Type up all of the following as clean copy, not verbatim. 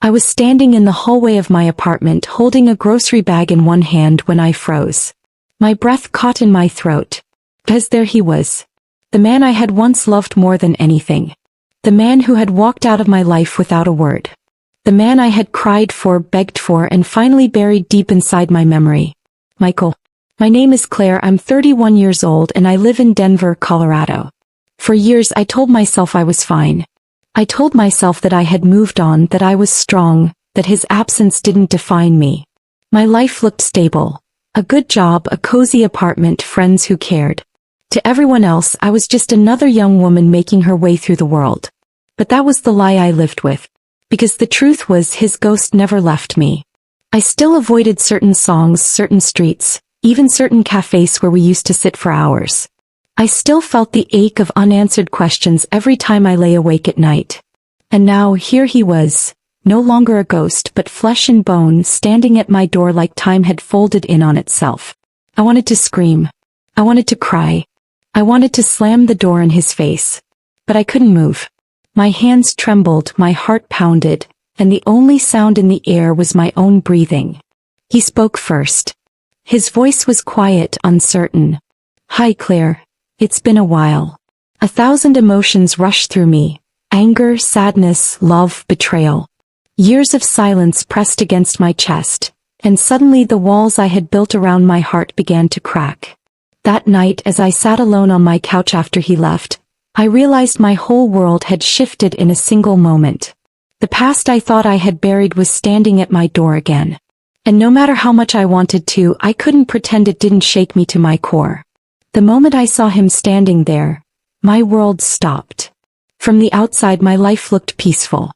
I was standing in the hallway of my apartment holding a grocery bag in one hand when I froze. My breath caught in my throat. Because there he was. The man I had once loved more than anything. The man who had walked out of my life without a word. The man I had cried for, begged for, and finally buried deep inside my memory. Michael. My name is Claire, I'm 31 years old and I live in Denver, Colorado. For years I told myself I was fine. I told myself that I had moved on, that I was strong, that his absence didn't define me. My life looked stable. A good job, a cozy apartment, friends who cared. To everyone else, I was just another young woman making her way through the world. But that was the lie I lived with. Because the truth was his ghost never left me. I still avoided certain songs, certain streets, even certain cafes where we used to sit for hours. I still felt the ache of unanswered questions every time I lay awake at night. And now here he was, no longer a ghost but flesh and bone, standing at my door like time had folded in on itself. I wanted to scream. I wanted to cry. I wanted to slam the door in his face. But I couldn't move. My hands trembled, my heart pounded, and the only sound in the air was my own breathing. He spoke first. His voice was quiet, uncertain. "Hi, Claire. It's been a while." 1,000 emotions rushed through me. Anger, sadness, love, betrayal. Years of silence pressed against my chest, and suddenly the walls I had built around my heart began to crack. That night, as I sat alone on my couch after he left, I realized my whole world had shifted in a single moment. The past I thought I had buried was standing at my door again. And no matter how much I wanted to, I couldn't pretend it didn't shake me to my core. The moment I saw him standing there, my world stopped. From the outside my life looked peaceful.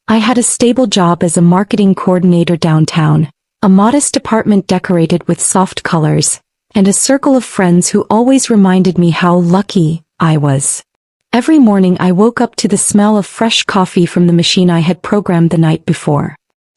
I had a stable job as a marketing coordinator downtown, a modest apartment decorated with soft colors, and a circle of friends who always reminded me how lucky I was. Every morning I woke up to the smell of fresh coffee from the machine I had programmed the night before.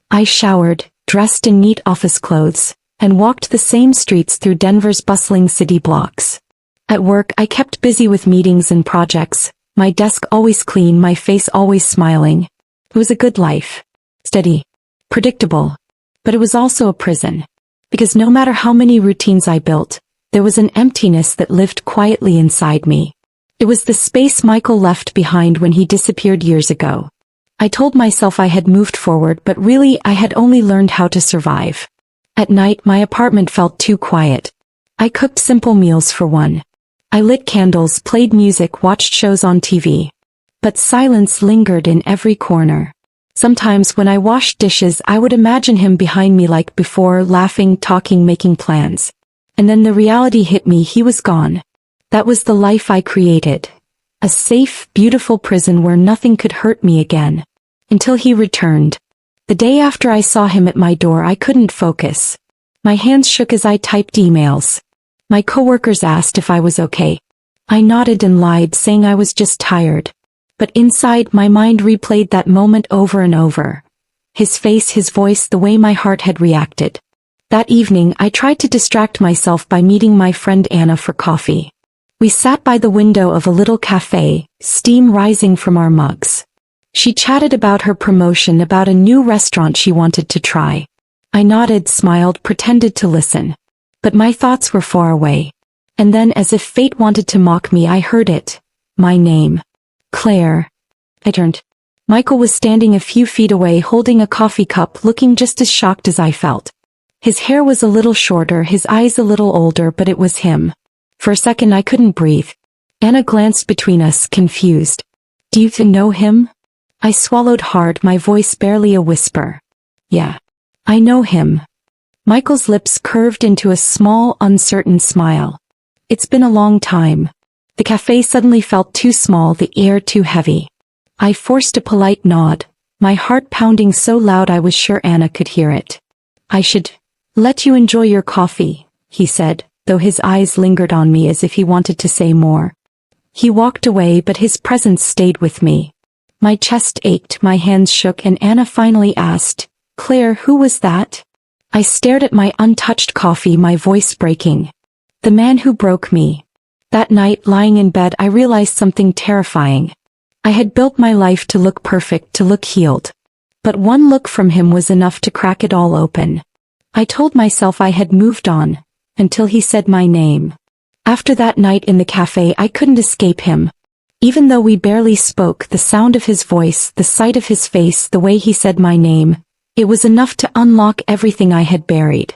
I showered, dressed in neat office clothes, and walked the same streets through Denver's bustling city blocks. At work I kept busy with meetings and projects, my desk always clean, my face always smiling. It was a good life. Steady. Predictable. But it was also a prison. Because no matter how many routines I built, there was an emptiness that lived quietly inside me. It was the space Michael left behind when he disappeared years ago. I told myself I had moved forward, but really I had only learned how to survive. At night my apartment felt too quiet. I cooked simple meals for one. I lit candles, played music, watched shows on TV. But silence lingered in every corner. Sometimes when I washed dishes I would imagine him behind me like before, laughing, talking, making plans. And then the reality hit me, he was gone. That was the life I created. A safe, beautiful prison where nothing could hurt me again. Until he returned. The day after I saw him at my door I couldn't focus. My hands shook as I typed emails. My coworkers asked if I was okay. I nodded and lied, saying I was just tired. But inside my mind replayed that moment over and over. His face, his voice, the way my heart had reacted. That evening I tried to distract myself by meeting my friend Anna for coffee. We sat by the window of a little cafe, steam rising from our mugs. She chatted about her promotion, about a new restaurant she wanted to try. I nodded, smiled, pretended to listen. But my thoughts were far away. And then, as if fate wanted to mock me, I heard it. My name. Claire. I turned. Michael was standing a few feet away holding a coffee cup, looking just as shocked as I felt. His hair was a little shorter, his eyes a little older, but it was him. For a second I couldn't breathe. Anna glanced between us, confused. "Do you know him?" I swallowed hard, my voice barely a whisper. "Yeah. I know him." Michael's lips curved into a small, uncertain smile. "It's been a long time." The cafe suddenly felt too small, the air too heavy. I forced a polite nod, my heart pounding so loud I was sure Anna could hear it. "I should let you enjoy your coffee," he said, though his eyes lingered on me as if he wanted to say more. He walked away, but his presence stayed with me. My chest ached, my hands shook, and Anna finally asked, "Claire, who was that?" I stared at my untouched coffee, my voice breaking. "The man who broke me." That night, lying in bed, I realized something terrifying. I had built my life to look perfect, to look healed. But one look from him was enough to crack it all open. I told myself I had moved on, until he said my name. After that night in the cafe, I couldn't escape him. Even though we barely spoke, the sound of his voice, the sight of his face, the way he said my name, it was enough to unlock everything I had buried.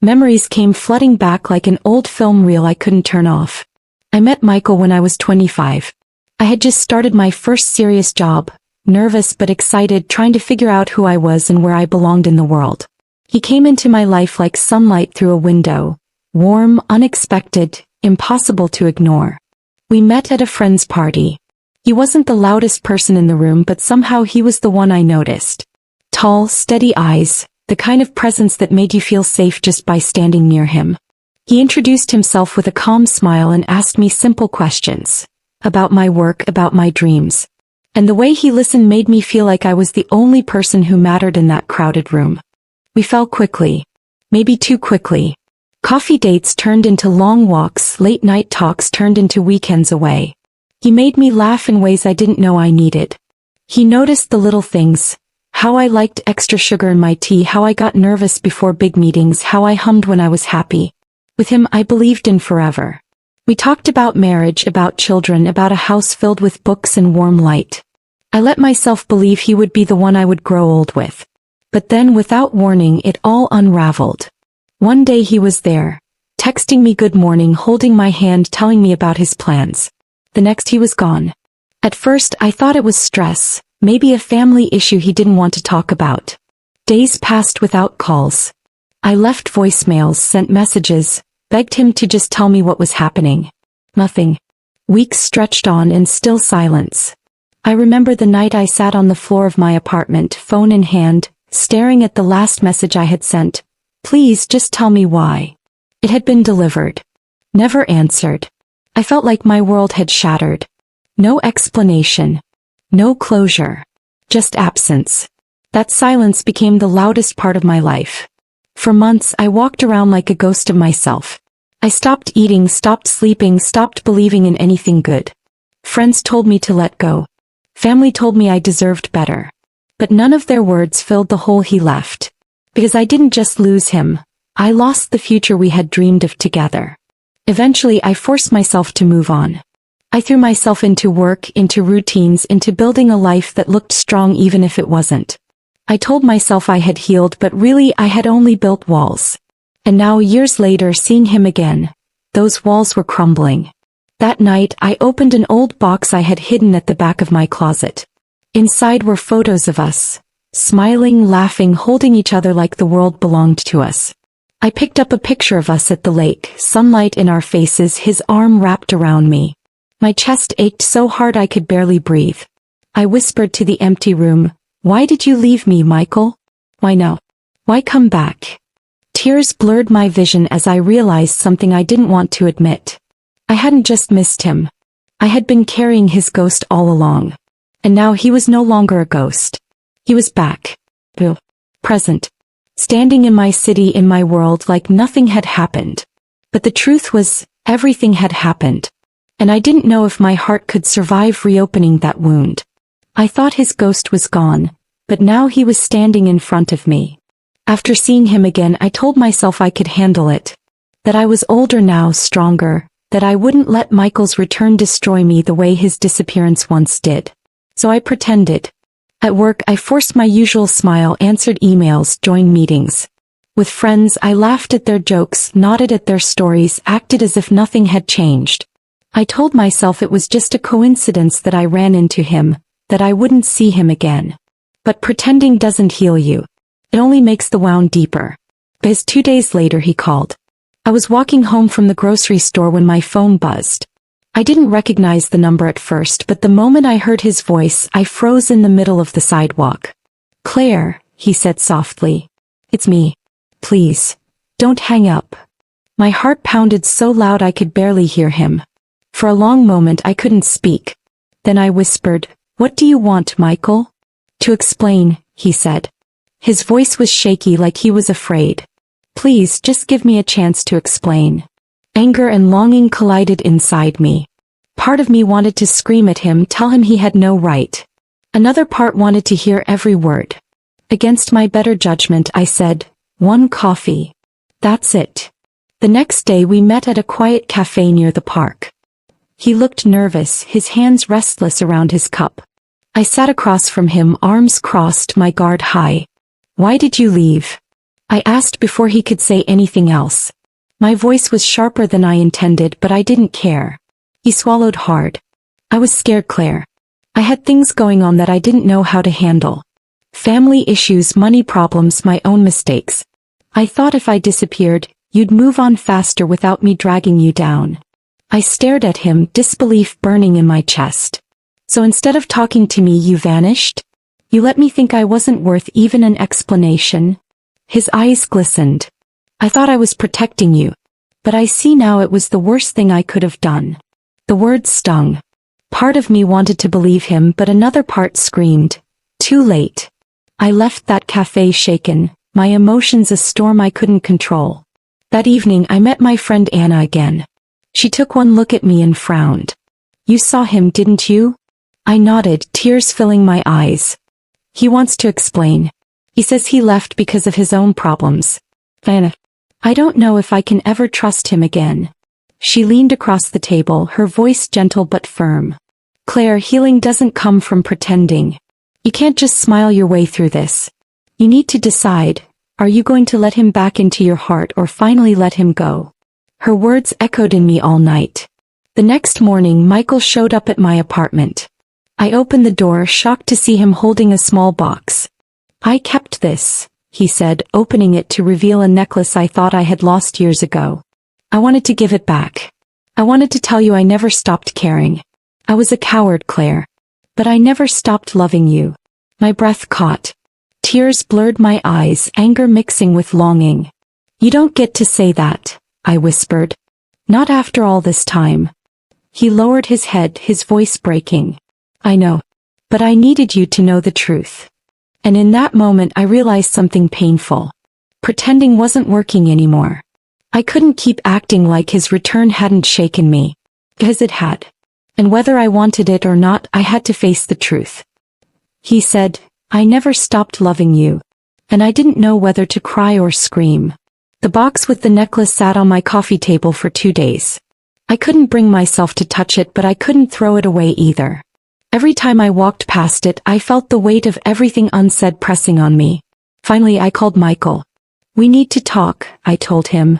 Memories came flooding back like an old film reel I couldn't turn off. I met Michael when I was 25. I had just started my first serious job, nervous but excited, trying to figure out who I was and where I belonged in the world. He came into my life like sunlight through a window, warm, unexpected, impossible to ignore. We met at a friend's party. He wasn't the loudest person in the room, but somehow he was the one I noticed. Tall, steady eyes, the kind of presence that made you feel safe just by standing near him. He introduced himself with a calm smile and asked me simple questions. About my work, about my dreams. And the way he listened made me feel like I was the only person who mattered in that crowded room. We fell quickly. Maybe too quickly. Coffee dates turned into long walks, late night talks turned into weekends away. He made me laugh in ways I didn't know I needed. He noticed the little things. How I liked extra sugar in my tea, how I got nervous before big meetings, how I hummed when I was happy. With him I believed in forever. We talked about marriage, about children, about a house filled with books and warm light. I let myself believe he would be the one I would grow old with. But then, without warning, it all unraveled. One day he was there, texting me good morning, holding my hand, telling me about his plans. The next he was gone. At first I thought it was stress, maybe a family issue he didn't want to talk about. Days passed without calls. I left voicemails, sent messages, begged him to just tell me what was happening. Nothing. Weeks stretched on and still silence. I remember the night I sat on the floor of my apartment, phone in hand, staring at the last message I had sent. Please just tell me why. It had been delivered. Never answered. I felt like my world had shattered. No explanation. No closure. Just absence. That silence became the loudest part of my life. For months I walked around like a ghost of myself. I stopped eating, stopped sleeping, stopped believing in anything good. Friends told me to let go. Family told me I deserved better. But none of their words filled the hole he left. Because I didn't just lose him, I lost the future we had dreamed of together. Eventually I forced myself to move on. I threw myself into work, into routines, into building a life that looked strong even if it wasn't. I told myself I had healed, but really I had only built walls. And now, years later, seeing him again, those walls were crumbling. That night I opened an old box I had hidden at the back of my closet. Inside were photos of us, smiling, laughing, holding each other like the world belonged to us. I picked up a picture of us at the lake, sunlight in our faces, his arm wrapped around me. My chest ached so hard I could barely breathe. I whispered to the empty room, "Why did you leave me, Michael? Why no? Why come back?" Tears blurred my vision as I realized something I didn't want to admit. I hadn't just missed him. I had been carrying his ghost all along. And now he was no longer a ghost. He was back. Present. Standing in my city, in my world, like nothing had happened. But the truth was, everything had happened. And I didn't know if my heart could survive reopening that wound. I thought his ghost was gone, but now he was standing in front of me. After seeing him again, I told myself I could handle it. That I was older now, stronger, that I wouldn't let Michael's return destroy me the way his disappearance once did. So I pretended. At work, I forced my usual smile, answered emails, joined meetings. With friends, I laughed at their jokes, nodded at their stories, acted as if nothing had changed. I told myself it was just a coincidence that I ran into him, that I wouldn't see him again. But pretending doesn't heal you. It only makes the wound deeper. Because 2 days later he called. I was walking home from the grocery store when my phone buzzed. I didn't recognize the number at first, but the moment I heard his voice, I froze in the middle of the sidewalk. "Claire," he said softly. "It's me. Please, don't hang up." My heart pounded so loud I could barely hear him. For a long moment I couldn't speak. Then I whispered, "What do you want, Michael?" "To explain," he said. His voice was shaky, like he was afraid. "Please, just give me a chance to explain." Anger and longing collided inside me. Part of me wanted to scream at him, tell him he had no right. Another part wanted to hear every word. Against my better judgment, I said, "One coffee. That's it." The next day we met at a quiet cafe near the park. He looked nervous, his hands restless around his cup. I sat across from him, arms crossed, my guard high. "Why did you leave?" I asked before he could say anything else. My voice was sharper than I intended, but I didn't care. He swallowed hard. "I was scared, Claire. I had things going on that I didn't know how to handle. Family issues, money problems, my own mistakes. I thought if I disappeared, you'd move on faster without me dragging you down." I stared at him, disbelief burning in my chest. "So instead of talking to me, you vanished? You let me think I wasn't worth even an explanation?" His eyes glistened. "I thought I was protecting you. But I see now it was the worst thing I could have done." The words stung. Part of me wanted to believe him, but another part screamed, "Too late." I left that cafe shaken, my emotions a storm I couldn't control. That evening I met my friend Anna again. She took one look at me and frowned. "You saw him, didn't you?" I nodded, tears filling my eyes. "He wants to explain. He says he left because of his own problems. Anna, I don't know if I can ever trust him again." She leaned across the table, her voice gentle but firm. "Claire, healing doesn't come from pretending. You can't just smile your way through this. You need to decide, are you going to let him back into your heart or finally let him go?" Her words echoed in me all night. The next morning Michael showed up at my apartment. I opened the door, shocked to see him holding a small box. "I kept this," he said, opening it to reveal a necklace I thought I had lost years ago. "I wanted to give it back. I wanted to tell you I never stopped caring. I was a coward, Claire. But I never stopped loving you." My breath caught. Tears blurred my eyes, anger mixing with longing. "You don't get to say that," I whispered. "Not after all this time." He lowered his head, his voice breaking. "I know. But I needed you to know the truth." And in that moment I realized something painful. Pretending wasn't working anymore. I couldn't keep acting like his return hadn't shaken me. Because it had. And whether I wanted it or not, I had to face the truth. He said, "I never stopped loving you." And I didn't know whether to cry or scream. The box with the necklace sat on my coffee table for 2 days. I couldn't bring myself to touch it, but I couldn't throw it away either. Every time I walked past it, I felt the weight of everything unsaid pressing on me. Finally, I called Michael. "We need to talk," I told him.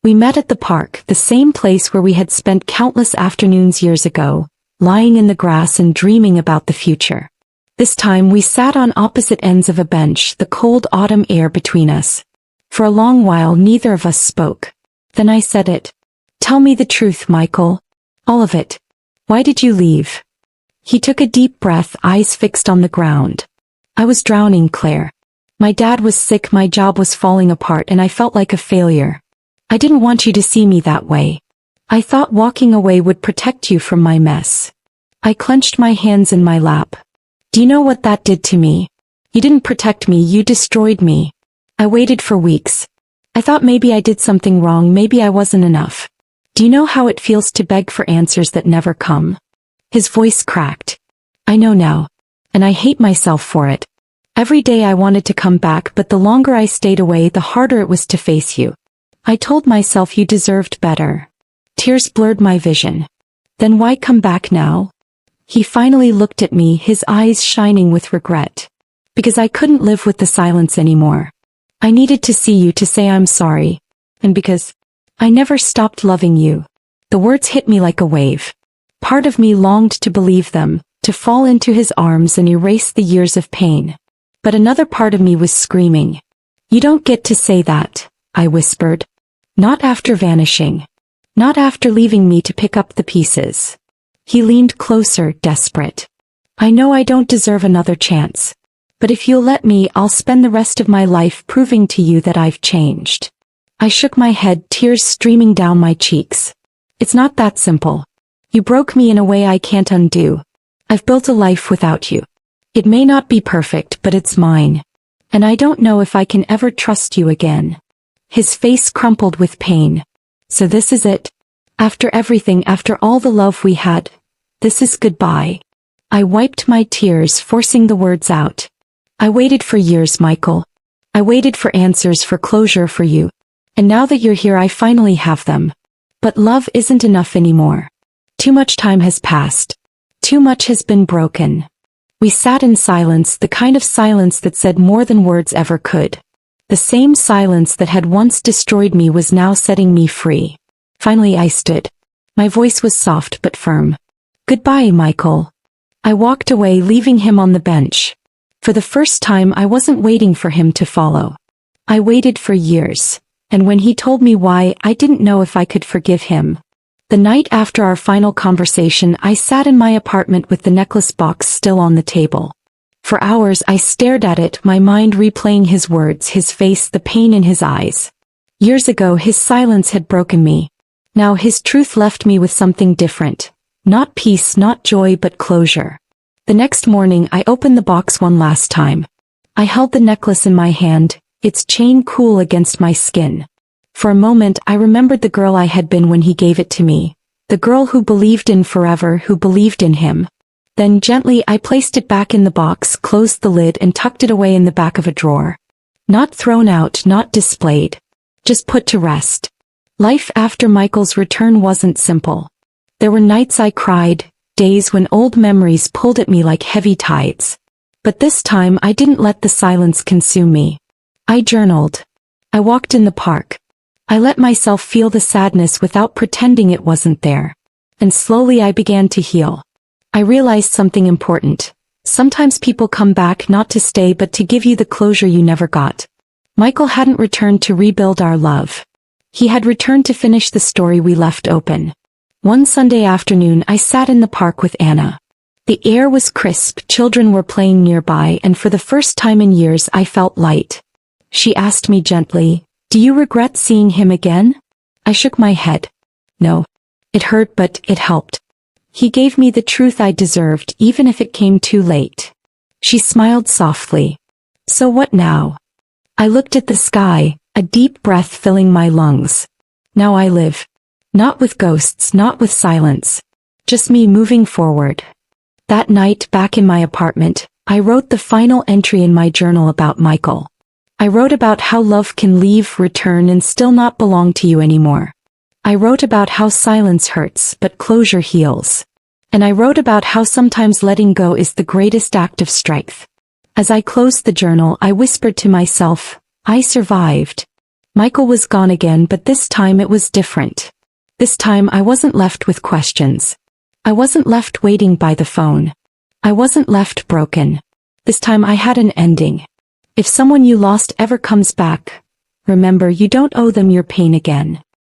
We met at the park, the same place where we had spent countless afternoons years ago, lying in the grass and dreaming about the future. This time we sat on opposite ends of a bench, the cold autumn air between us. For a long while neither of us spoke. Then I said it. "Tell me the truth, Michael. All of it. Why did you leave?" He took a deep breath, eyes fixed on the ground. "I was drowning, Claire. My dad was sick, my job was falling apart, and I felt like a failure. I didn't want you to see me that way. I thought walking away would protect you from my mess." I clenched my hands in my lap. "Do you know what that did to me? You didn't protect me, you destroyed me. I waited for weeks. I thought maybe I did something wrong, maybe I wasn't enough. Do you know how it feels to beg for answers that never come?" His voice cracked. "I know now. And I hate myself for it. Every day I wanted to come back, but the longer I stayed away, the harder it was to face you. I told myself you deserved better." Tears blurred my vision. "Then why come back now?" He finally looked at me, his eyes shining with regret. "Because I couldn't live with the silence anymore. I needed to see you to say I'm sorry. And because I never stopped loving you." The words hit me like a wave. Part of me longed to believe them, to fall into his arms and erase the years of pain. But another part of me was screaming. "You don't get to say that," I whispered. "Not after vanishing. Not after leaving me to pick up the pieces." He leaned closer, desperate. "I know I don't deserve another chance. But if you'll let me, I'll spend the rest of my life proving to you that I've changed." I shook my head, tears streaming down my cheeks. "It's not that simple. You broke me in a way I can't undo. I've built a life without you. It may not be perfect, but it's mine. And I don't know if I can ever trust you again." His face crumpled with pain. "So this is it? After everything, after all the love we had, this is goodbye?" I wiped my tears, forcing the words out. I waited for years, Michael. I waited for answers, for closure, for you. And now that you're here, I finally have them. But love isn't enough anymore. Too much time has passed. Too much has been broken. We sat in silence, the kind of silence that said more than words ever could. The same silence that had once destroyed me was now setting me free. Finally I stood. My voice was soft but firm. Goodbye, Michael. I walked away, leaving him on the bench. For the first time, I wasn't waiting for him to follow. I waited for years. And when he told me why, I didn't know if I could forgive him. The night after our final conversation, I sat in my apartment with the necklace box still on the table. For hours I stared at it, my mind replaying his words, his face, the pain in his eyes. Years ago his silence had broken me. Now his truth left me with something different. Not peace, not joy, but closure. The next morning I opened the box one last time. I held the necklace in my hand, its chain cool against my skin. For a moment I remembered the girl I had been when he gave it to me. The girl who believed in forever, who believed in him. Then gently I placed it back in the box, closed the lid and tucked it away in the back of a drawer. Not thrown out, not displayed. Just put to rest. Life after Michael's return wasn't simple. There were nights I cried, days when old memories pulled at me like heavy tides. But this time I didn't let the silence consume me. I journaled. I walked in the park. I let myself feel the sadness without pretending it wasn't there. And slowly I began to heal. I realized something important. Sometimes people come back not to stay but to give you the closure you never got. Michael hadn't returned to rebuild our love. He had returned to finish the story we left open. One Sunday afternoon I sat in the park with Anna. The air was crisp, children were playing nearby, and for the first time in years I felt light. She asked me gently, "Do you regret seeing him again?" I shook my head. No. It hurt, but it helped. He gave me the truth I deserved, even if it came too late. She smiled softly. So what now? I looked at the sky, a deep breath filling my lungs. Now I live. Not with ghosts, not with silence. Just me moving forward. That night, back in my apartment, I wrote the final entry in my journal about Michael. I wrote about how love can leave, return, and still not belong to you anymore. I wrote about how silence hurts, but closure heals. And I wrote about how sometimes letting go is the greatest act of strength. As I closed the journal, I whispered to myself, I survived. Michael was gone again, but this time it was different. This time I wasn't left with questions. I wasn't left waiting by the phone. I wasn't left broken. This time I had an ending. If someone you lost ever comes back, remember you don't owe them your pain again.